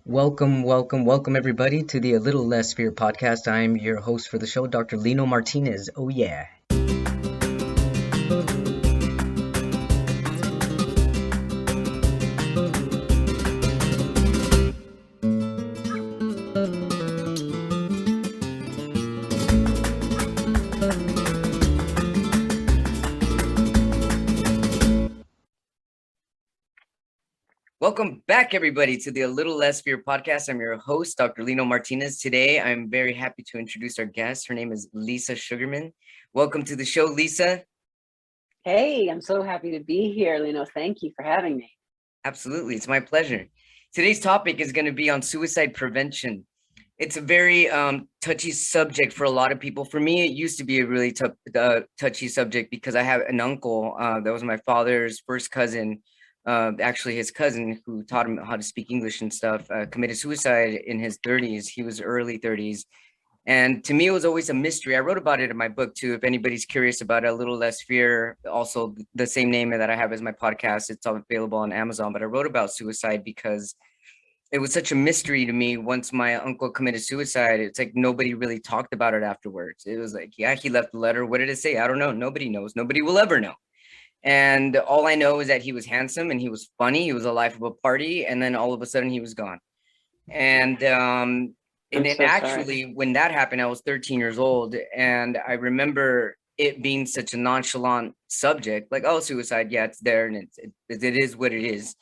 Welcome everybody to the A Little Less Fear podcast. I'm your host for the show, Dr. Lino Martinez. Oh yeah. Welcome back everybody to the A Little Less Fear podcast. I'm your host, Dr. Lino Martinez. Today, I'm very happy to introduce our guest. Her name is Lisa Sugarman. Welcome to the show, Lisa. Hey, I'm so happy to be here, Lino. Thank you for having me. Absolutely, it's my pleasure. Today's topic is going to be on suicide prevention. It's a very touchy subject for a lot of people. For me, it used to be a really touchy subject because I have an uncle that was my father's first cousin, actually his cousin who taught him how to speak English and stuff, committed suicide in his 30s. He was early 30s. And to me, it was always a mystery. I wrote about it in my book too. If anybody's curious about it, A Little Less Fear, also the same name that I have as my podcast, it's all available on Amazon. But I wrote about suicide because it was such a mystery to me. Once my uncle committed suicide, it's like nobody really talked about it afterwards. It was like, yeah, he left a letter. What did it say? I don't know. Nobody knows. Nobody will ever know. And all I know is that he was handsome and he was funny. He was a life of a party. And then all of a sudden he was gone. And I'm it so sorry. actually, when that happened, I was 13 years old. And I remember it being such a nonchalant subject, like, oh, suicide, yeah, it's there. And it is what it is.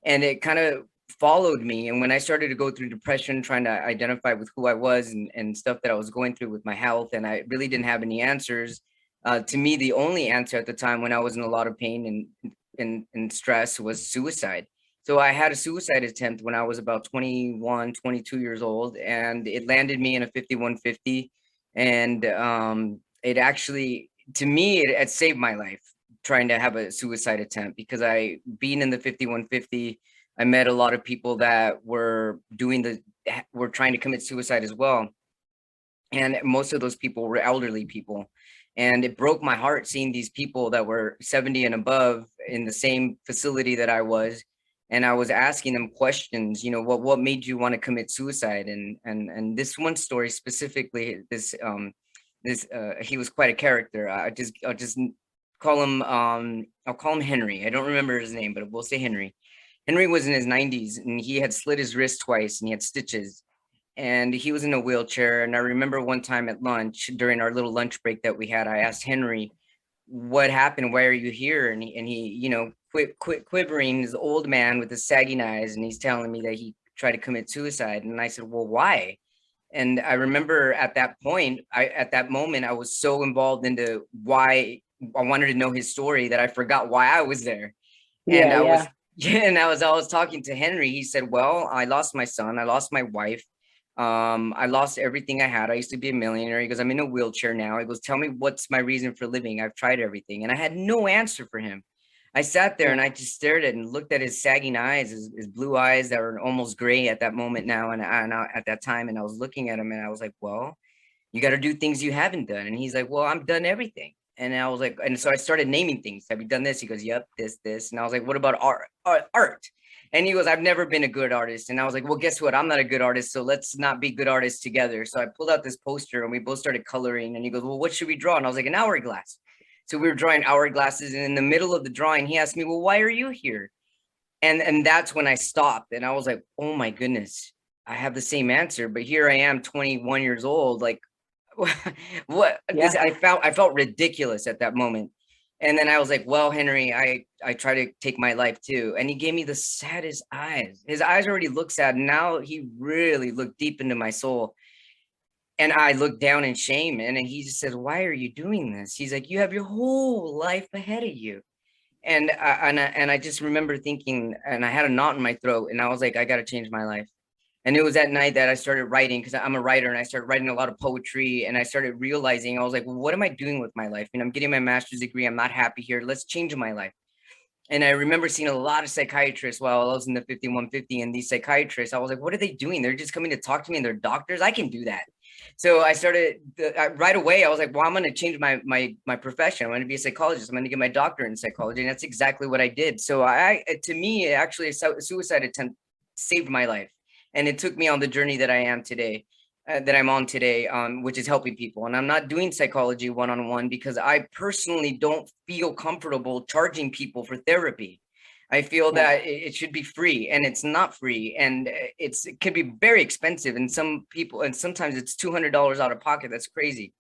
And it kind of followed me. And when I started to go through depression, trying to identify with who I was and stuff that I was going through with my health, and I really didn't have any answers. To me, the only answer at the time when I was in a lot of pain and stress was suicide. So I had a suicide attempt when I was about 21, 22 years old, and it landed me in a 5150. And it actually, to me, it saved my life trying to have a suicide attempt because being in the 5150, I met a lot of people that were trying to commit suicide as well. And most of those people were elderly people. And it broke my heart seeing these people that were 70 and above in the same facility that I was. And I was asking them questions, what made you want to commit suicide? And this one story specifically, he was quite a character. I'll just I'll call him Henry. I don't remember his name, but we'll say Henry. Henry was in his 90s and he had slit his wrist twice and he had stitches and he was in a wheelchair. And I remember one time at lunch, during our little lunch break that we had, I asked Henry, what happened? Why are you here? And he, quit quivering, this old man with the sagging eyes. And he's telling me that he tried to commit suicide. And I said, well, why? And I remember at that point, at that moment, I was so involved into why I wanted to know his story that I forgot why I was there. And Yeah, I was, yeah. yeah, and I was talking to Henry. He said, well, I lost my son. I lost my wife. I lost everything I had. I used to be a millionaire. He goes, I'm in a wheelchair now. He goes, tell me what's my reason for living? I've tried everything. And I had no answer for him. I sat there and I Yeah. just stared at and looked at his sagging eyes, his blue eyes that were almost gray at that moment now. At that time, and I was looking at him and I was like, well, you got to do things you haven't done. And he's like, well, I'm done everything. And I was like, and so I started naming things. Have you done this? He goes, yep, this. And I was like, what about art? And he goes, I've never been a good artist. And I was like, well, guess what? I'm not a good artist. So let's not be good artists together. So I pulled out this poster and we both started coloring. And he goes, well, what should we draw? And I was like, an hourglass. So we were drawing hourglasses. And in the middle of the drawing, he asked me, well, why are you here? And that's when I stopped. And I was like, oh my goodness, I have the same answer. But here I am, 21 years old. Like, what this Yeah. I felt ridiculous at that moment. And then I was like, well, Henry, I try to take my life too. And he gave me the saddest eyes. His eyes already look sad. Now he really looked deep into my soul. And I looked down in shame. And then he just said, why are you doing this? He's like, you have your whole life ahead of you. And I just remember thinking, and I had a knot in my throat, and I was like, I got to change my life. And it was that night that I started writing because I'm a writer and I started writing a lot of poetry and I started realizing I was like, well, what am I doing with my life? And I'm getting my master's degree. I'm not happy here. Let's change my life. And I remember seeing a lot of psychiatrists while I was in the 5150, and these psychiatrists, I was like, what are they doing? They're just coming to talk to me and they're doctors. I can do that. So I started right away. I was like, well, I'm going to change my profession. I'm going to be a psychologist. I'm going to get my doctorate in psychology. And that's exactly what I did. So to me, actually, a suicide attempt saved my life. And it took me on the journey that I am today, that I'm on today, which is helping people. And I'm not doing psychology one-on-one because I personally don't feel comfortable charging people for therapy. I feel that it should be free, and it's not free, and it can be very expensive. And some people, and sometimes it's $200 out of pocket. That's crazy.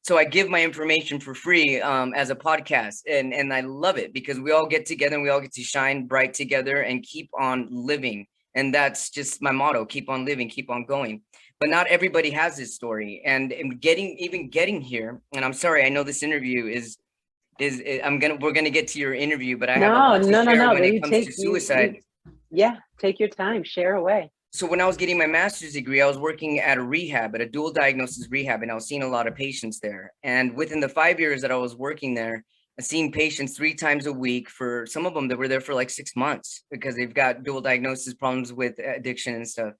So I give my information for free as a podcast, and I love it because we all get together and we all get to shine bright together and keep on living. And that's just my motto: keep on living, keep on going. But not everybody has this story, and getting here. And I'm sorry, I know this interview is we're gonna get to your interview, but I have a lot to share when it comes to suicide. Take your time, share away. So when I was getting my master's degree, I was working at a rehab, at a dual diagnosis rehab, and I was seeing a lot of patients there. And within the 5 years that I was working there, I seen patients 3 times a week. For some of them that were there for like 6 months because they've got dual diagnosis problems with addiction and stuff.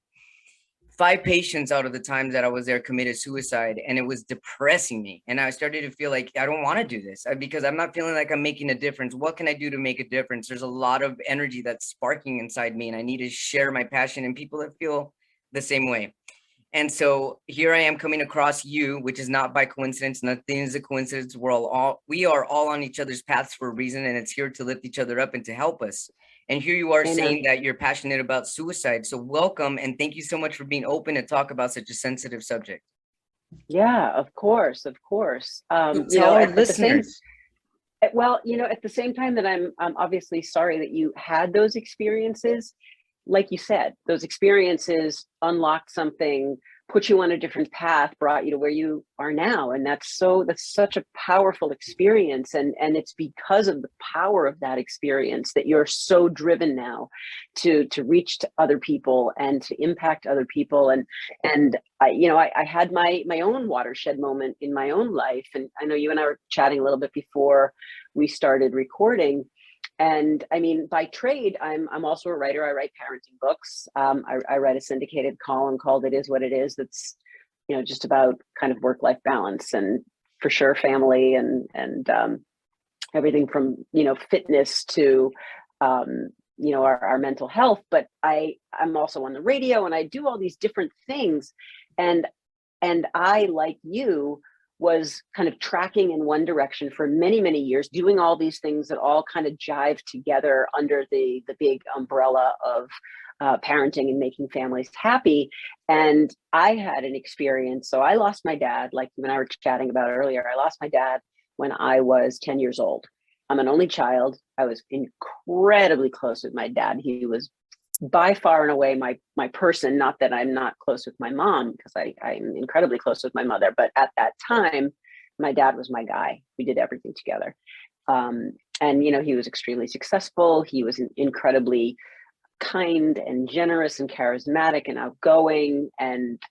5 patients out of the times that I was there committed suicide, and it was depressing me. And I started to feel like I don't want to do this because I'm not feeling like I'm making a difference. What can I do to make a difference? There's a lot of energy that's sparking inside me, and I need to share my passion and people that feel the same way. And so here I am coming across you, which is not by coincidence. Nothing is a coincidence. We are all on each other's paths for a reason, and it's here to lift each other up and to help us. And here you are saying that you're passionate about suicide. So welcome, and thank you so much for being open to talk about such a sensitive subject. Yeah, of course, of course. Tell our listeners. At the same time that I'm obviously sorry that you had those experiences. Like you said, those experiences unlocked something, put you on a different path, brought you to where you are now. And that's such a powerful experience. And it's because of the power of that experience that you're so driven now to reach to other people and to impact other people. And I had my own watershed moment in my own life. And I know you and I were chatting a little bit before we started recording. And I mean, by trade, I'm also a writer. I write parenting books. I write a syndicated column called "It Is What It Is." That's just about kind of work-life balance and for sure family and everything from fitness to our mental health. But I'm also on the radio and I do all these different things, and I, like you, was kind of tracking in one direction for many, many years, doing all these things that all kind of jive together under the big umbrella of parenting and making families happy. And I had an experience. So I lost my dad, like you and I were chatting about earlier. I lost my dad when I was 10 years old. I'm an only child. I was incredibly close with my dad. He was by far and away my person. Not that I'm not close with my mom, because I'm incredibly close with my mother, but at that time my dad was my guy. We did everything together. And he was extremely successful. He was incredibly kind and generous and charismatic and outgoing, and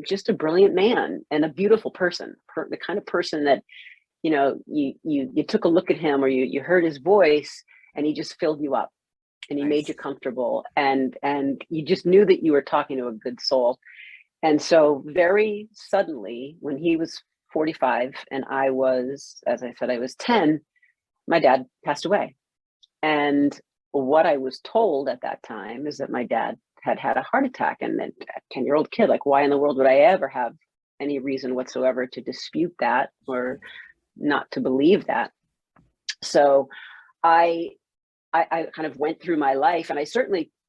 just a brilliant man and a beautiful person, the kind of person that you took a look at him or you heard his voice and he just filled you up. And he made you comfortable, and you just knew that you were talking to a good soul. And so very suddenly, when he was 45 and I was, as I said, I was 10, my dad passed away. And what I was told at that time is that my dad had had a heart attack. And then a 10-year-old kid, like, why in the world would I ever have any reason whatsoever to dispute that or not to believe that? So I kind of went through my life, and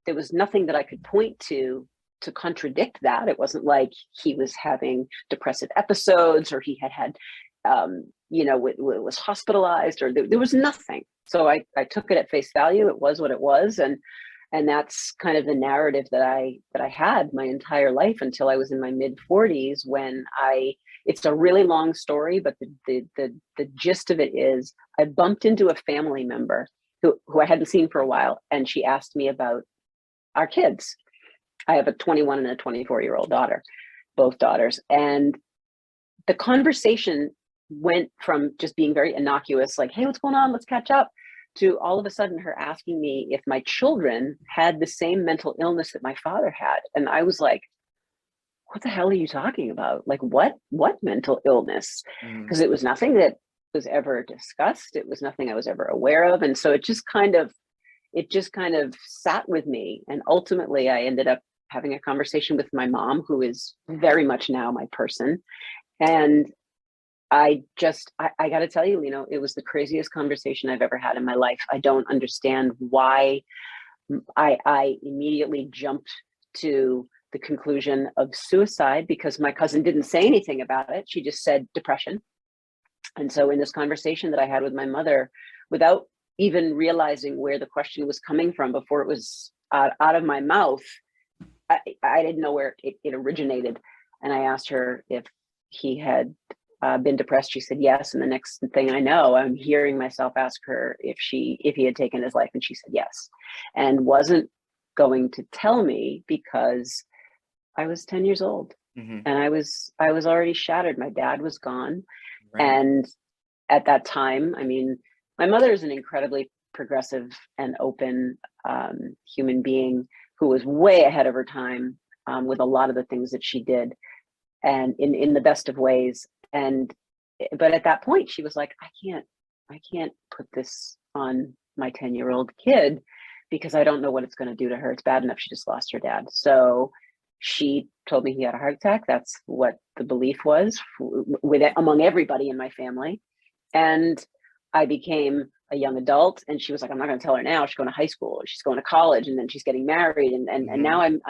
there was nothing that I could point to contradict that. It wasn't like he was having depressive episodes or he had was hospitalized, or there was nothing. So I took it at face value. It was what it was. And that's kind of the narrative that I had my entire life until I was in my mid 40s when it's a really long story, but the gist of it is I bumped into a family member who I hadn't seen for a while. And she asked me about our kids. I have a 21 and a 24-year-old daughter, both daughters. And the conversation went from just being very innocuous, like, hey, what's going on? Let's catch up, to all of a sudden her asking me if my children had the same mental illness that my father had. And I was like, what the hell are you talking about? Like, what mental illness? Because it was nothing that was ever discussed. It was nothing I was ever aware of. And so it just kind of sat with me. And ultimately I ended up having a conversation with my mom, who is very much now my person. And I got to tell you, it was the craziest conversation I've ever had in my life. I don't understand why I immediately jumped to the conclusion of suicide, because my cousin didn't say anything about it. She just said depression. And so in this conversation that I had with my mother, without even realizing where the question was coming from before it was out of my mouth, I didn't know where it originated. And I asked her if he had been depressed. She said yes. And the next thing I know, I'm hearing myself ask her if he had taken his life, and she said yes, and wasn't going to tell me because I was 10 years old. Mm-hmm. And I was already shattered. My dad was gone. Right. And at that time, I mean, my mother is an incredibly progressive and open human being who was way ahead of her time with a lot of the things that she did, and in the best of ways. But at that point, she was like, I can't put this on my 10-year-old kid because I don't know what it's going to do to her. It's bad enough she just lost her dad. So she told me he had a heart attack. That's what the belief was among everybody in my family. And I became a young adult, and she was like, I'm not going to tell her now. She's going to high school, or she's going to college, and then she's getting married. And now I'm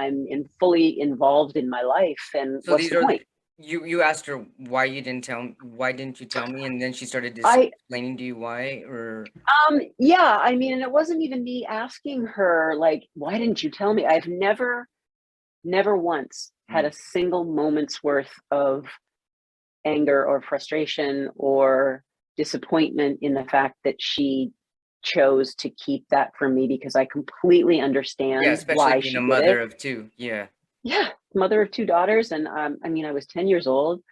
fully involved in my life. And So what's the point? You asked her why didn't you tell me? And then she started explaining to you why, or yeah, I mean, and it wasn't even me asking her, like, why didn't you tell me? I've never once had a single moment's worth of anger or frustration or disappointment in the fact that she chose to keep that from me, because I completely understand especially why being she a did mother it. of two. Yeah. Yeah, mother of two daughters. And I mean, I was 10 years old,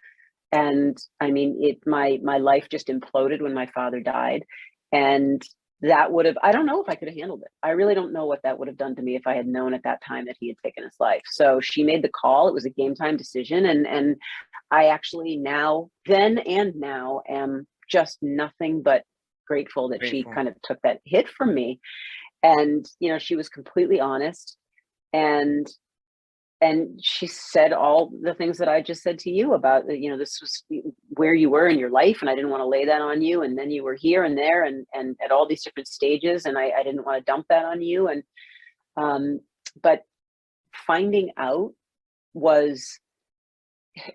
and I mean, my life just imploded when my father died. And that would have, I don't know if I could have handled it. I really don't know what that would have done to me if I had known at that time that he had taken his life. So she made the call. It was a game time decision. And I actually then and now am just nothing but grateful that she kind of took that hit from me. And, she was completely honest. And she said all the things that I just said to you about, this was where you were in your life, and I didn't want to lay that on you. And then you were here and there and at all these different stages, and I didn't want to dump that on you. And but finding out was,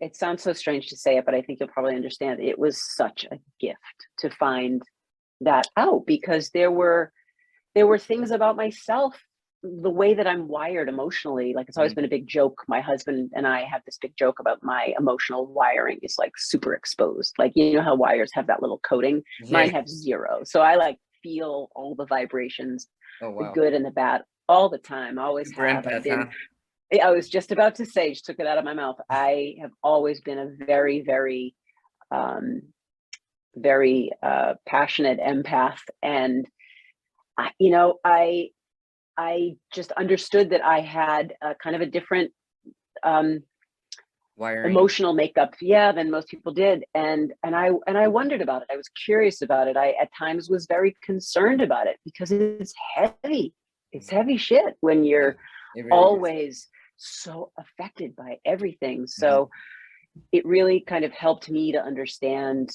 it sounds so strange to say it, but I think you'll probably understand, it was such a gift to find that out, because there were things about myself, the way that I'm wired emotionally. Like, it's always been a big joke. My husband and I have this big joke about my emotional wiring is like super exposed. Like, how wires have that little coating? Mine have zero. So I like feel all the vibrations, the good and the bad, all the time. Always have. I was just about to say, she took it out of my mouth. I have always been a very, very, very passionate empath. And I just understood that I had kind of a different emotional makeup, than most people did. And I wondered about it. I was curious about it. I at times was very concerned about it, because it's heavy. It's heavy shit when you're really always so affected by everything. So it really kind of helped me to understand,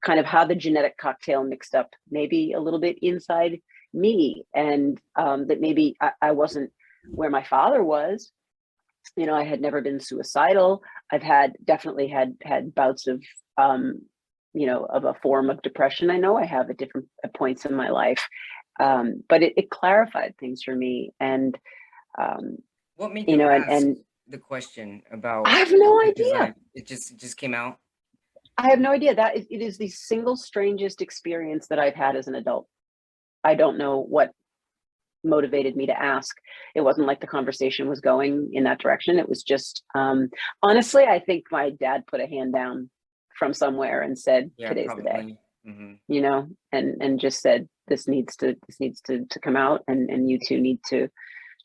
kind of how the genetic cocktail mixed up maybe a little bit inside me, and that maybe I wasn't where my father was. I had never been suicidal. I've definitely had bouts of, of a form of depression. I know I have at different points in my life, but it clarified things for me. And what made you ask the question about? I have no idea. It just came out. I have no idea. It is the single strangest experience that I've had as an adult. I don't know what motivated me to ask. It wasn't like the conversation was going in that direction. It was just, honestly, I think my dad put a hand down from somewhere and said, today's probably the day, and just said, this needs to come out, and you two need to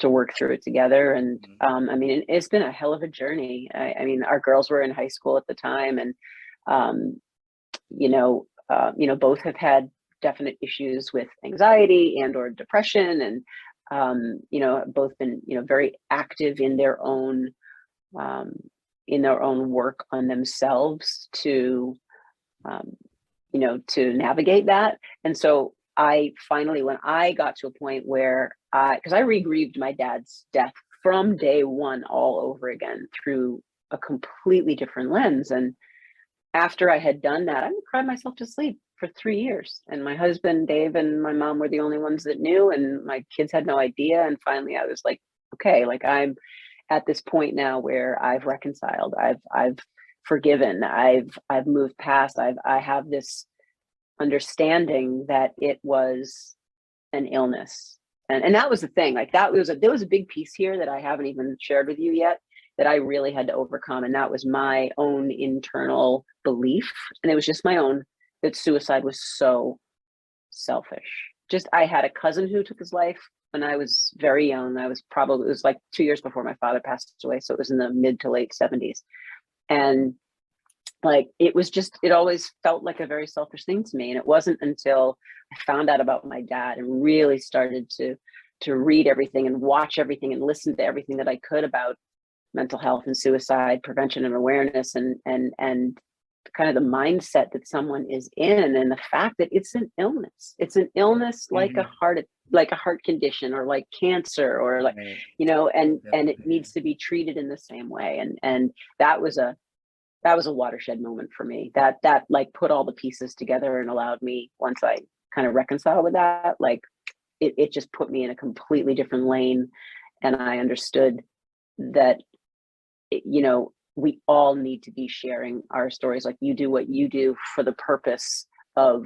work through it together. And I mean, it's been a hell of a journey. I mean, our girls were in high school at the time, and both have had definite issues with anxiety and or depression. And both been, very active um, in their own work on themselves um, to navigate that. And so I finally, when I got to a point where because I re-grieved my dad's death from day one all over again through a completely different lens. And after I had done that, I would cry myself to sleep for 3 years. And my husband, Dave, and my mom were the only ones that knew. And my kids had no idea. And finally I was like, okay, like I'm at this point now where I've reconciled, I've forgiven, I've moved past, I have this understanding that it was an illness. And that was the thing, like there was a big piece here that I haven't even shared with you yet that I really had to overcome. And that was my own internal belief. And it was just my own, that suicide was so selfish. Just, I had a cousin who took his life when I was very young. It was like 2 years before my father passed away. So it was in the mid to late 70s. And like, it always felt like a very selfish thing to me. And it wasn't until I found out about my dad and really started to read everything and watch everything and listen to everything that I could about mental health and suicide prevention and awareness and kind of the mindset that someone is in, and the fact that it's an illness. It's an illness like a heart condition or like cancer or like, Right. and it needs to be treated in the same way. And that was a watershed moment for me, that like put all the pieces together and allowed me, once I kind of reconciled with that, like it just put me in a completely different lane. And I understood that, we all need to be sharing our stories. Like, you do what you do for the purpose of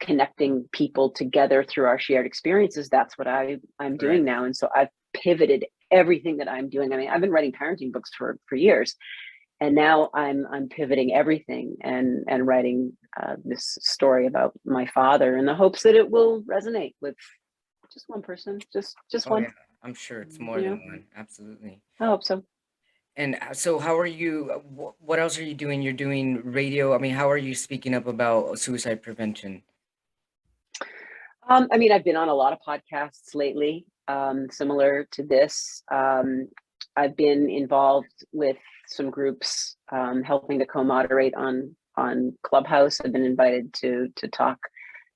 connecting people together through our shared experiences. That's what I'm doing now. And so I've pivoted everything that I'm doing. I mean, I've been writing parenting books for years, and now I'm pivoting everything and writing this story about my father in the hopes that it will resonate with just one person, just one. Yeah. I'm sure it's more than one. Absolutely. I hope so. And so how are you, what else are you doing? You're doing radio. I mean, how are you speaking up about suicide prevention? I mean, I've been on a lot of podcasts lately, similar to this. I've been involved with some groups, helping to co-moderate on Clubhouse. I've been invited to talk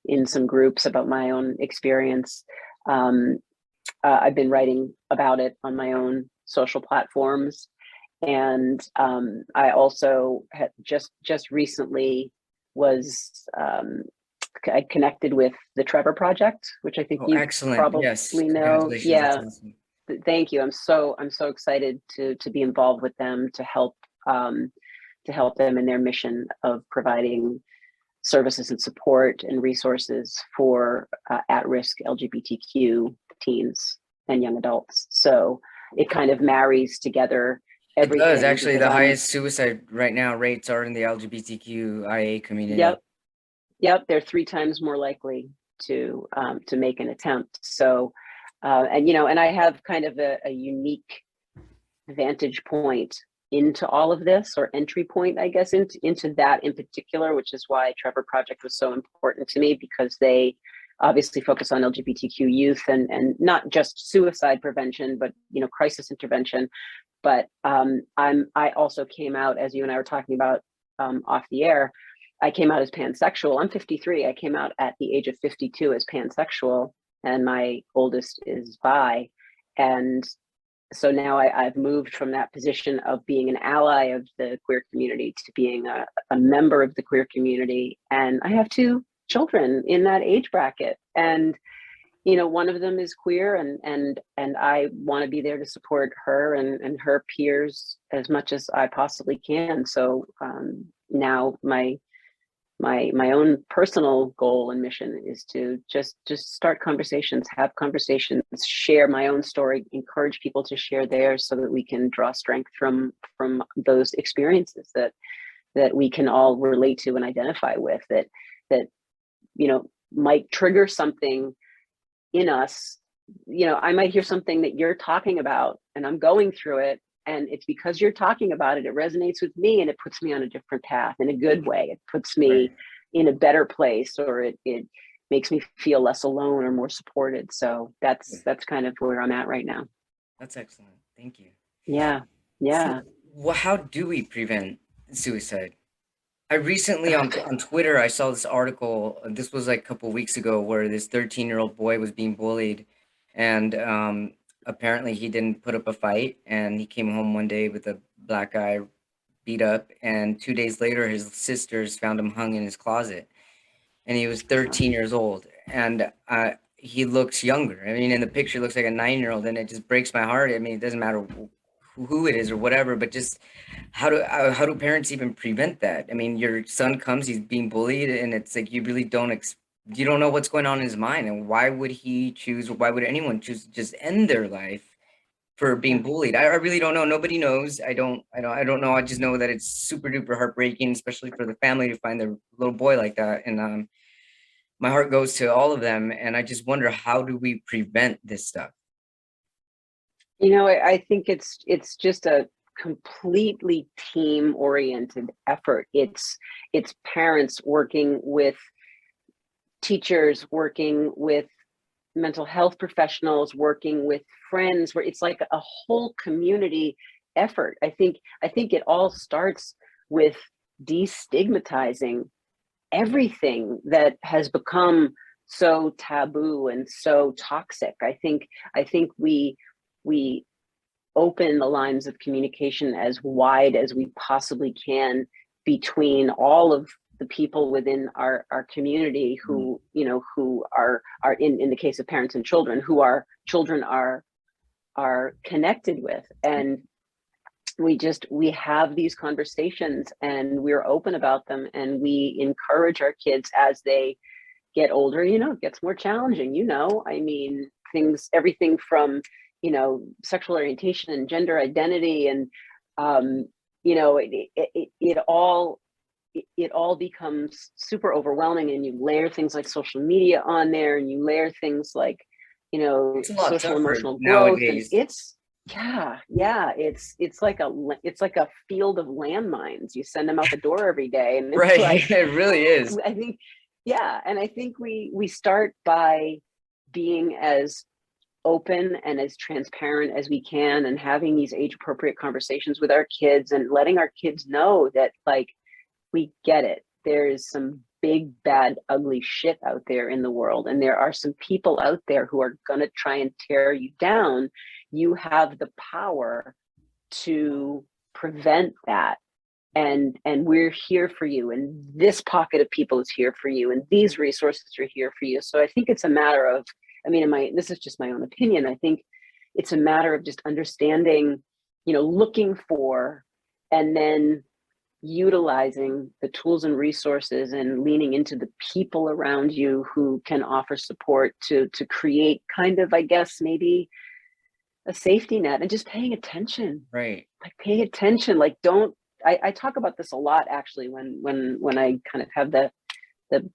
in some groups about my own experience. I've been writing about it on my own social platforms. And I also had just recently was I connected with the Trevor Project, which I think Oh, you excellent. Yes. probably know. Congratulations. That's Yeah, awesome. thank you. I'm so excited to be involved with them to help them in their mission of providing services and support and resources for at-risk LGBTQ teens and young adults. So it kind of marries together It does. everything, Actually, because the highest suicide right now rates are in the LGBTQIA community. Yep, they're 3 times more likely to make an attempt. So, and I have kind of a unique vantage point into all of this, or entry point, I guess, into that in particular, which is why Trevor Project was so important to me, because they obviously focus on LGBTQ youth and not just suicide prevention, but crisis intervention. But I also came out, as you and I were talking about off the air, I came out as pansexual. I'm 53. I came out at the age of 52 as pansexual, and my oldest is bi. And so now I've moved from that position of being an ally of the queer community to being a member of the queer community. And I have 2 children in that age bracket. And one of them is queer, and I want to be there to support her and her peers as much as I possibly can. So now my own personal goal and mission is to just start conversations, have conversations, share my own story, encourage people to share theirs, so that we can draw strength from those experiences that we can all relate to and identify with, that might trigger something in us. I might hear something that you're talking about and I'm going through it, and it's because you're talking about it, it resonates with me, and it puts me on a different path in a good way. It puts me in a better place, or it makes me feel less alone or more supported. So that's kind of where I'm at right now. That's excellent. Thank you. Yeah. Yeah. So, well, how do we prevent suicide? I recently on Twitter I saw this article. This was like a couple weeks ago, where this 13-year-old boy was being bullied, and apparently he didn't put up a fight, and he came home one day with a black eye, beat up, and 2 days later his sisters found him hung in his closet, and he was 13 years old, and he looks younger. I mean, in the picture, he looks like a 9-year-old, and it just breaks my heart. I mean, it doesn't matter who it is or whatever, but just how do parents even prevent that? I mean, your son comes, he's being bullied, and it's like you really you don't know what's going on in his mind, and why would he choose, or why would anyone choose to just end their life for being Yeah. bullied? I really don't know. Nobody knows. I don't know. I just know that it's super duper heartbreaking, especially for the family to find their little boy like that. And my heart goes to all of them. And I just wonder, how do we prevent this stuff? I think it's just a completely team oriented effort. It's parents working with teachers, working with mental health professionals, working with friends, where it's like a whole community effort. I think it all starts with destigmatizing everything that has become so taboo and so toxic. I think we open the lines of communication as wide as we possibly can between all of the people within our community who, who are in the case of parents and children, who our children are connected with. And we have these conversations and we're open about them, and we encourage our kids as they get older. It gets more challenging. I mean, everything from sexual orientation and gender identity, and it all becomes super overwhelming, and you layer things like social media on there, and you layer things like It's a lot social tougher emotional growth, and nowadays. it's like a field of landmines. You send them out the door every day, and it's Right. like, It really is. I think, yeah. And I think we start by being as open and as transparent as we can, and having these age appropriate conversations with our kids, and letting our kids know that, like, we get it. There is some big, bad, ugly shit out there in the world, and there are some people out there who are going to try and tear you down. You have the power to prevent that, and we're here for you, and this pocket of people is here for you, and these resources are here for you. So I think it's a matter of, this is just my own opinion, I think it's a matter of just understanding, looking for, and then utilizing the tools and resources, and leaning into the people around you who can offer support to create kind of, I guess, maybe a safety net, and just paying attention. Right. Like, pay attention. Like, don't, I talk about this a lot, actually, when I kind of have the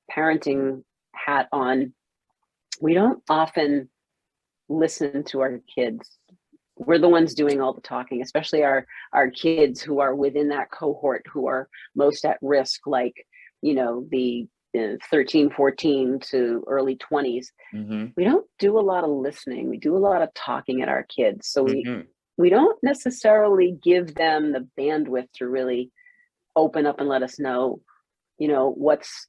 parenting hat on. We don't often listen to our kids. We're the ones doing all the talking, especially our kids who are within that cohort, who are most at risk, like, the 13, 14 to early 20s. Mm-hmm. We don't do a lot of listening. We do a lot of talking at our kids. So Mm-hmm. we don't necessarily give them the bandwidth to really open up and let us know, what's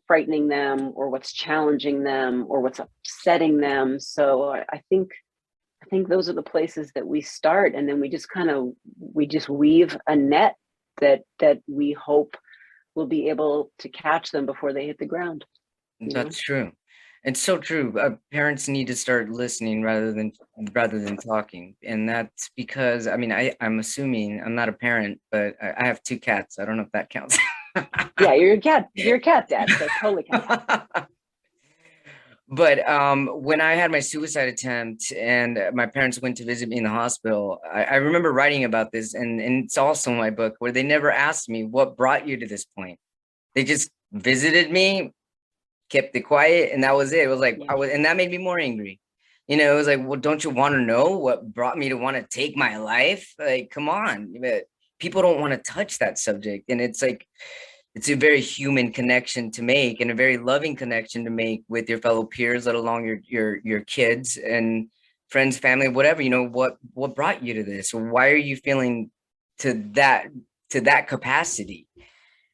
frightening them, or what's challenging them, or what's upsetting them. So I think those are the places that we start, and then we just weave a net that we hope will be able to catch them before they hit the ground. That's true. It's so true. Parents need to start listening rather than talking, and that's because, I mean, I'm assuming, I'm not a parent, but I have two cats. I don't know if that counts. Yeah, you're a cat. You're a cat dad, so totally counts. But when I had my suicide attempt and my parents went to visit me in the hospital, I remember writing about this, and it's also in my book, where they never asked me what brought you to this point. They just visited me, kept it quiet, and that was it. It was like, Yeah. and that made me more angry. It was like, well, don't you want to know what brought me to want to take my life? Like, come on. But people don't want to touch that subject. And it's like, it's a very human connection to make, and a very loving connection to make with your fellow peers, let alone your kids and friends, family, whatever. What brought you to this? Why are you feeling to that to that capacity?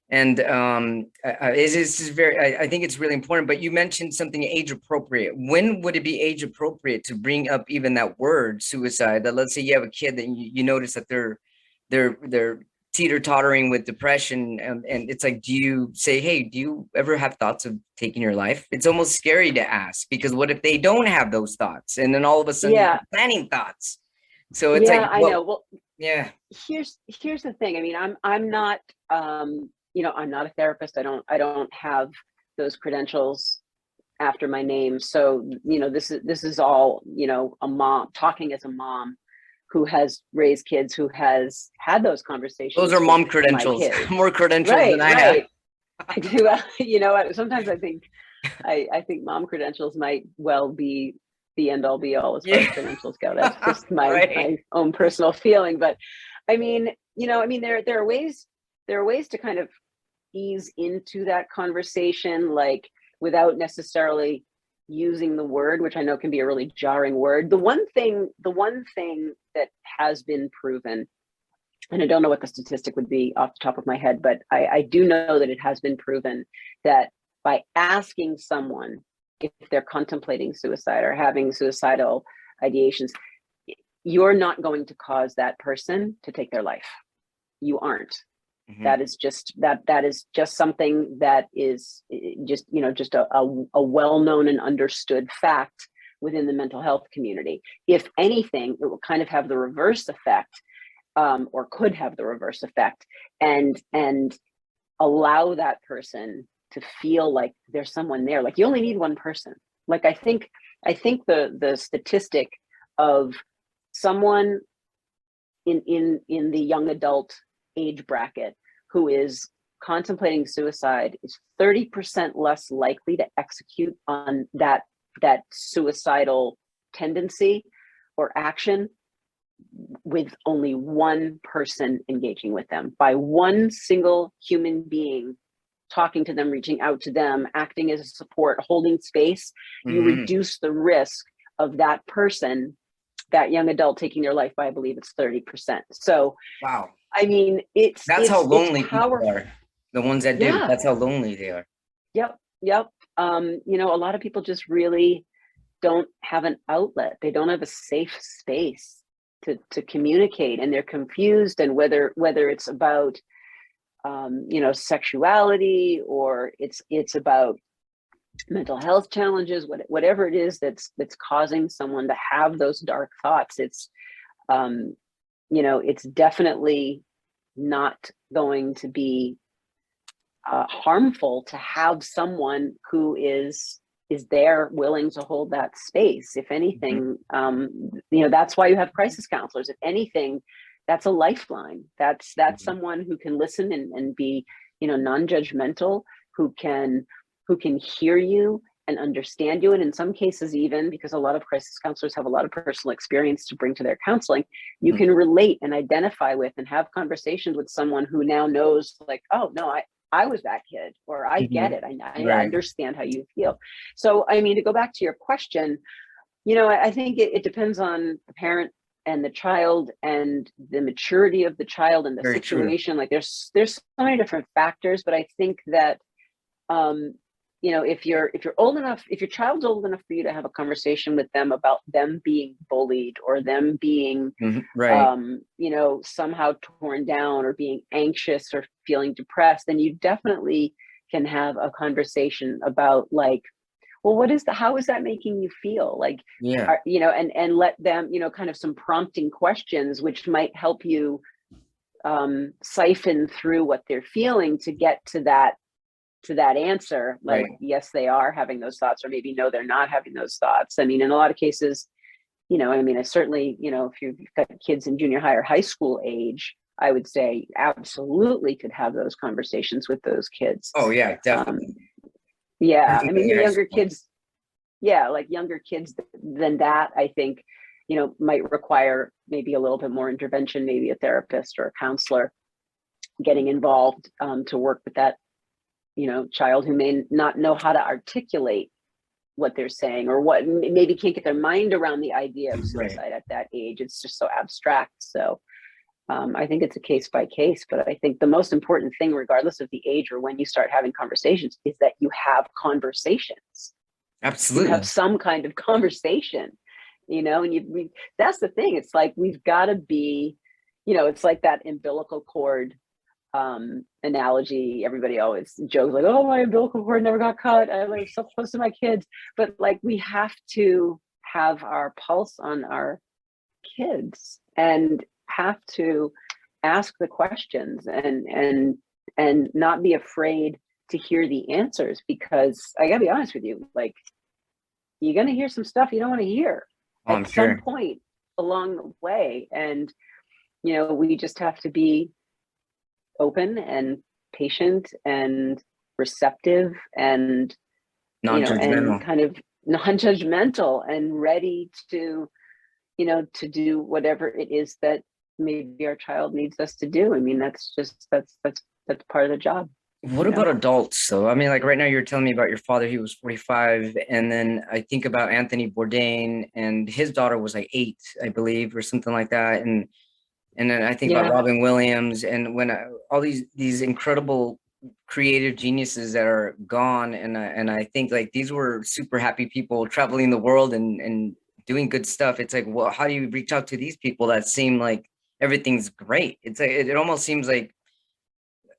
And it's very, I think it's really important. But you mentioned something age appropriate. When would it be age appropriate to bring up even that word suicide? That, let's say you have a kid that you notice that they're teeter-tottering with depression, and it's like, do you say, hey, do you ever have thoughts of taking your life? It's almost scary to ask, because what if they don't have those thoughts, and then all of a sudden Yeah. they're planning thoughts? So it's Yeah, like, I know. Well, yeah. here's the thing. I mean, I'm not I'm not a therapist. I don't have those credentials after my name. So, this is all, a mom talking as a mom who has raised kids, who has had those Those conversations are with mom my credentials, kids. more credentials than Right, I have. right. I do. Sometimes I think mom credentials might well be the end all be all as far as Yeah. credentials go. That's just my Right. own personal feeling. But there are ways to kind of ease into that conversation, like without necessarily using the word, which I know can be a really jarring word. The one thing that has been proven, and I don't know what the statistic would be off the top of my head, but I do know that it has been proven that by asking someone if they're contemplating suicide or having suicidal ideations, you're not going to cause that person to take their life. You aren't. Mhm. That is just something that is just a well-known and understood fact within the mental health community. If anything, it will kind of have the reverse effect, or could have the reverse effect, and allow that person to feel like there's someone there. Like, you only need one person. Like, I think the statistic of someone in the young adult age bracket who is contemplating suicide is 30% less likely to execute on that suicidal tendency or action with only one person engaging with them, by one single human being talking to them, reaching out to them, acting as a support, holding space. You reduce the risk of that person, that young adult, taking their life by, I believe it's 30%. So, Wow. I mean, That's how it's lonely people powerful. are. The ones that do, Yeah. that's how lonely they are. Yep. A lot of people just really don't have an outlet. They don't have a safe space to communicate, and they're confused. And whether it's about sexuality, or it's about mental health challenges, whatever it is that's causing someone to have those dark thoughts, it's definitely not going to be harmful to have someone who is there willing to hold that space. If anything, that's why you have crisis counselors. If anything, that's a lifeline. That's someone who can listen and be, non-judgmental, who can hear you and understand you. And in some cases, even because a lot of crisis counselors have a lot of personal experience to bring to their counseling, you can relate and identify with and have conversations with someone who now knows, like, oh no, I was that kid, or I get it. I Right. understand how you feel. So, I mean, to go back to your question, I think it depends on the parent and the child and the maturity of the child and the Very true. situation. Like, there's so many different factors, but I think that, if you're old enough, if your child's old enough for you to have a conversation with them about them being bullied, or them being, Right. somehow torn down, or being anxious or feeling depressed, then you definitely can have a conversation about, like, well, how is that making you feel? Like, Yeah. and let them, kind of some prompting questions, which might help you siphon through what they're feeling to get to that answer. Like, Right. yes, they are having those thoughts, or maybe no, they're not having those thoughts. I mean, in a lot of cases, I certainly, if you've got kids in junior high or high school age, I would say absolutely could have those conversations with those kids. Oh yeah, definitely. Yeah, I mean, High younger school. kids, like younger kids than that, I think, might require maybe a little bit more intervention, maybe a therapist or a counselor getting involved to work with child who may not know how to articulate what they're saying, or what maybe can't get their mind around the idea of suicide Right. at that age. It's just so abstract. So I think it's a case by case, but I think the most important thing, regardless of the age or when you start having conversations, is that you have conversations. You have Absolutely. some kind of conversation, and that's the thing. It's like, we've got to be, it's like that umbilical cord analogy. Everybody always jokes like, oh, my umbilical cord never got cut. I was so close to my kids. But like, we have to have our pulse on our kids and have to ask the questions and not be afraid to hear the answers, because I gotta be honest with you, like, you're gonna hear some stuff you don't want to hear Oh, I'm at some sure. point along the way. And we just have to be open and patient and receptive and and Non-judgmental. kind of non-judgmental and ready to to do whatever it is that maybe our child needs us to do. I mean, that's part of the job, What about adults? So, I mean, like right now you're telling me about your father, he was 45. And then I think about Anthony Bourdain and his daughter was like 8, I believe, or something like that. And then I think about Yeah. Robin Williams, and when all these incredible creative geniuses that are gone, and I think like these were super happy people traveling the world and doing good stuff. It's like, well, how do you reach out to these people that seem like everything's great? It's like it almost seems like,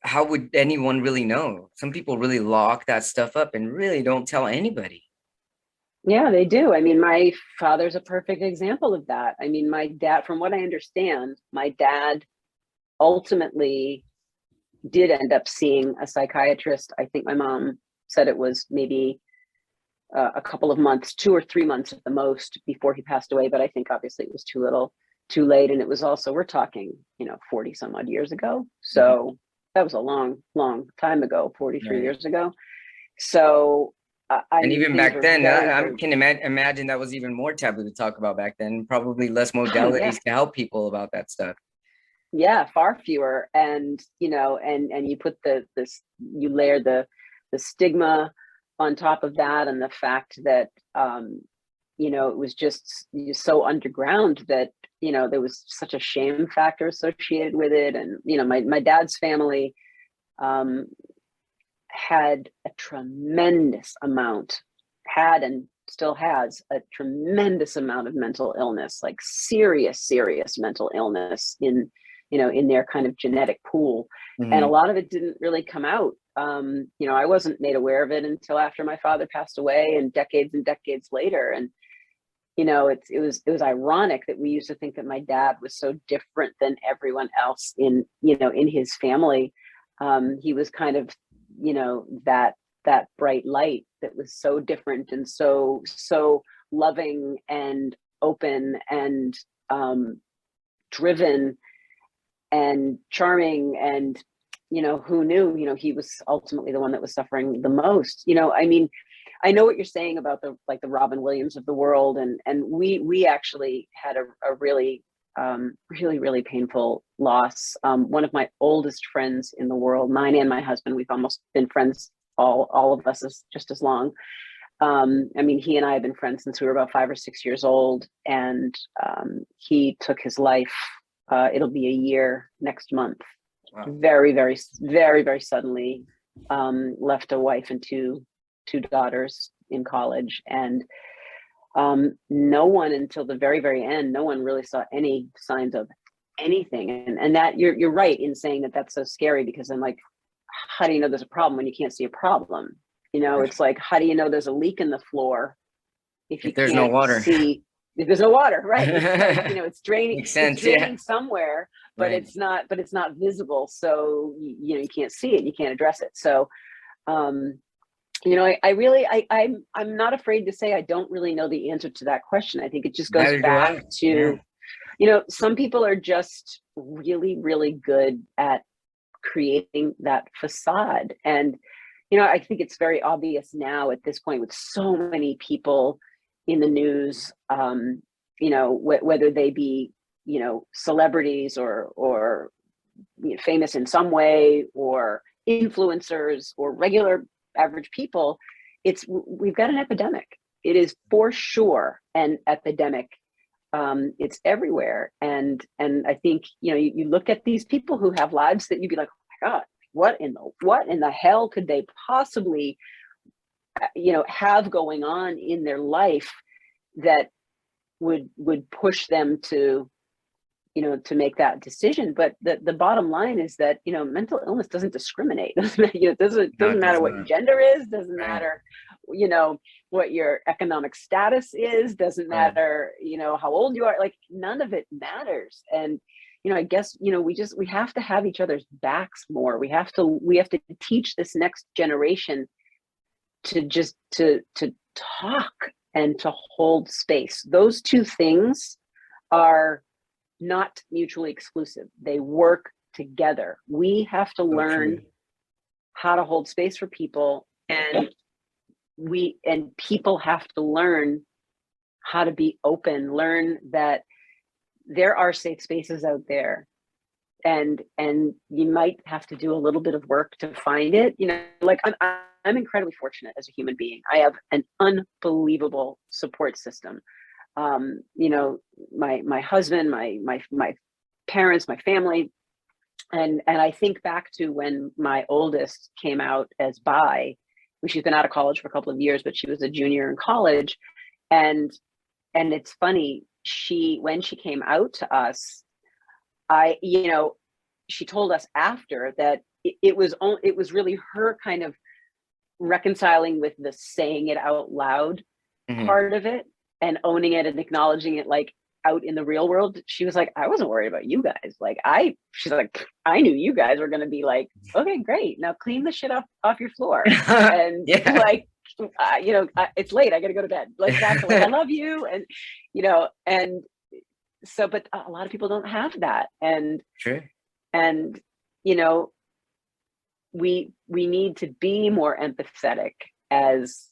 how would anyone really know? Some people really lock that stuff up and really don't tell anybody. Yeah, they do. I mean, my father's a perfect example of that. I mean, my dad, from what I understand, my dad ultimately did end up seeing a psychiatrist. I think my mom said it was maybe a couple of months, 2 or 3 months at the most, before he passed away. But I think obviously it was too little, too late. And it was also, we're talking, 40 some odd years ago. Mhm. So that was a long, long time ago, 43 Right. years ago. So, I And mean, even things back were then, very, I very, can imagine that was even more taboo to talk about back then. Probably less oh yeah, modalities to help people about that stuff. yeah, far fewer. And and you put you layer the stigma on top of that, and the fact that it was just so underground that there was such a shame factor associated with it. And my dad's family um had a tremendous amount, had and still has a tremendous amount of mental illness, like serious mental illness in their kind of genetic pool. And a Mhm. lot of it didn't really come out. I wasn't made aware of it until after my father passed away, and decades later. And it was ironic that we used to think that my dad was so different than everyone else in his family. He was kind of that bright light that was so different and so loving and open and driven and charming. And who knew he was ultimately the one that was suffering the most. I mean, I know what you're saying about the Robin Williams of the world. And we actually had a really really painful loss. One of my oldest friends in the world, mine and my husband, we've almost been friends, all of us, is just as long. I mean, he and I have been friends since we were about 5 or 6 years old, and he took his life. It'll be a year next month. Wow. Very, very, very, very suddenly. Left a wife and two daughters in college. And no one, until the very, very end, no one really saw any signs of anything. And that you're right in saying that that's so scary, because I'm like, how do you know there's a problem when you can't see a problem? Right. It's like, how do you know there's a leak in the floor if you If there's no can't water. see, if there's no water? Right. It's like, it's draining, Makes it's sense. Yeah. draining somewhere, but Right. it's not visible. So, you can't see it, you can't address it. So, um, I really, I'm not afraid to say I don't really know the answer to that question. I think it just goes Neither do back I. Yeah. to, some people are just really, really good at creating that facade. And, I think it's very obvious now at this point, with so many people in the news, whether they be, celebrities or famous in some way, or influencers or regular average people, we've got an epidemic. It is for sure an epidemic. It's everywhere. And I think, you look at these people who have lives that you'd be like, oh my God, what in the hell could they possibly, have going on in their life that would push them to make that decision. But the bottom line is that, mental illness doesn't discriminate. It doesn't matter what your gender is, doesn't matter, what your economic status is, doesn't matter, how old you are, like none of it matters. And, I guess, we have to have each other's backs more. We have to teach this next generation to talk and to hold space. Those two things are not mutually exclusive. They work together. We have to learn how to hold space for people, and people have to learn how to be open, learn that there are safe spaces out there, and you might have to do a little bit of work to find it. Like I'm incredibly fortunate as a human being. I have an unbelievable support system. My husband, my parents, my family. And I think back to when my oldest came out as bi. She's been out of college for a couple of years, but she was a junior in college. And it's funny, when she came out to us, she told us after that it was really her kind of reconciling with the saying it out loud part of it, and owning it and acknowledging it, like out in the real world. She was like, I wasn't worried about you guys. She's like, I knew you guys were going to be like, okay, great. Now clean the shit off your floor. And it's late. I got to go to bed. Like, that's like, I love you. And, and so, but a lot of people don't have that. And, and, we need to be more empathetic as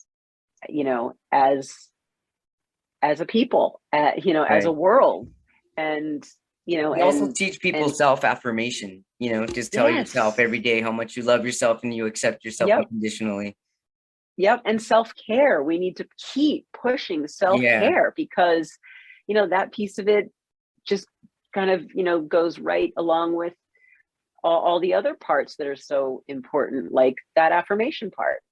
a people, as a world. And we also teach people self-affirmation, just tell yourself every day how much you love yourself and you accept yourself unconditionally. And self-care. We need to keep pushing self-care because that piece of it just kind of goes right along with all the other parts that are so important, like that affirmation part.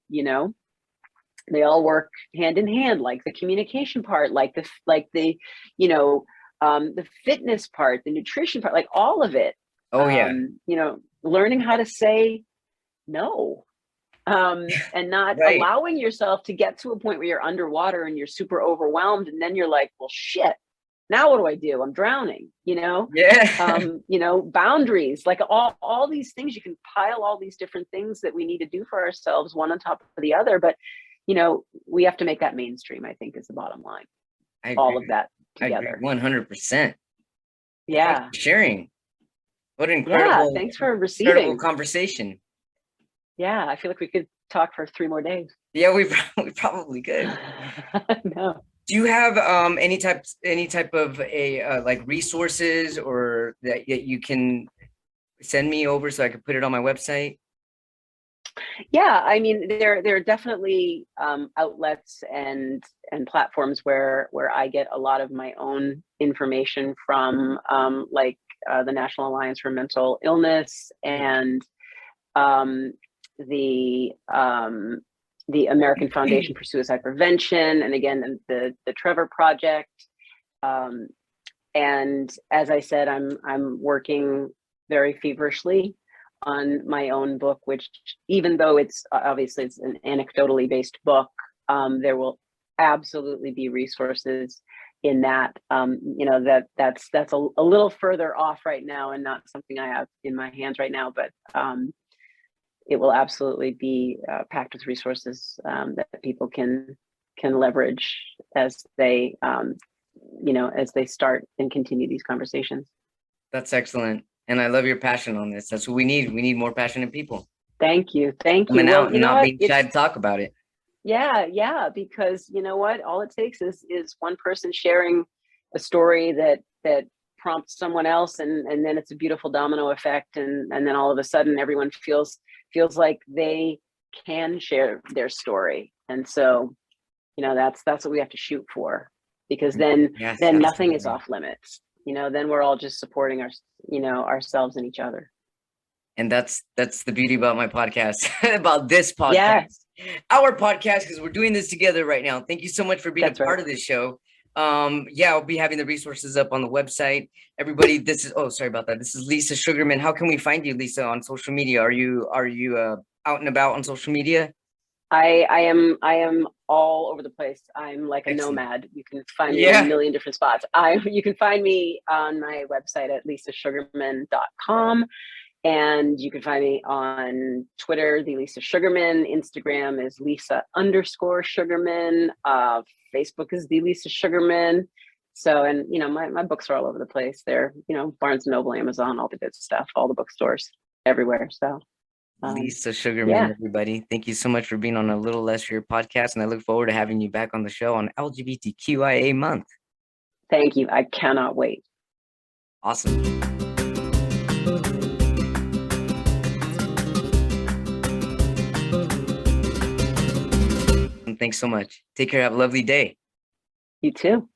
They all work hand in hand, like the communication part, like the the fitness part, the nutrition part, like all of it. Learning how to say no, and not allowing yourself to get to a point where you're underwater and you're super overwhelmed, and then you're like, well, shit, now what do I do? I'm drowning. Boundaries, like all these things. You can pile all these different things that we need to do for ourselves, one on top of the other, but we have to make that mainstream, I think, is the bottom line. All of that together. 100%. Yeah. Thanks for sharing. What an incredible, thanks for receiving. Incredible conversation. Yeah. I feel like we could talk for 3 more days. Yeah, we probably could. No. Do you have any type of a like resources or that you can send me over so I can put it on my website? Yeah, I mean, there are definitely outlets and platforms where I get a lot of my own information from, the National Alliance for Mental Illness and the American Foundation for Suicide Prevention, and again the Trevor Project. And as I said, I'm working very feverishly on my own book, which, even though it's obviously it's an anecdotally based book, there will absolutely be resources in that. That's a little further off right now and not something I have in my hands right now, but it will absolutely be packed with resources that people can leverage as they as they start and continue these conversations. That's excellent. And I love your passion on this. That's what we need. We need more passionate people. Thank you. Coming out and not being shy to talk about it. Yeah. Because you know what? All it takes is one person sharing a story that prompts someone else, and then it's a beautiful domino effect. And then all of a sudden everyone feels feels like they can share their story. And so, that's what we have to shoot for, because then Yes, nothing is absolutely. off limits. Then we're all just supporting ourselves and each other. And that's the beauty about my podcast, about this podcast, our podcast, because we're doing this together right now. Thank you so much for being a part of this show. I'll be having the resources up on the website. Everybody, sorry about that. This is Lisa Sugarman. How can we find you, Lisa, on social media? Are you out and about on social media? I am all over the place. I'm like a nomad. You can find me in a million different spots. You can find me on my website at lisasugarman.com. And you can find me on Twitter, the Lisa Sugarman. Instagram is Lisa_Sugarman. Facebook is the Lisa Sugarman. So, and my books are all over the place. They're, Barnes & Noble, Amazon, all the good stuff, all the bookstores everywhere. So Lisa Sugarman, everybody. Thank you so much for being on A Little Less for Your podcast. And I look forward to having you back on the show on LGBTQIA month. Thank you. I cannot wait. Awesome. Thanks so much. Take care. Have a lovely day. You too.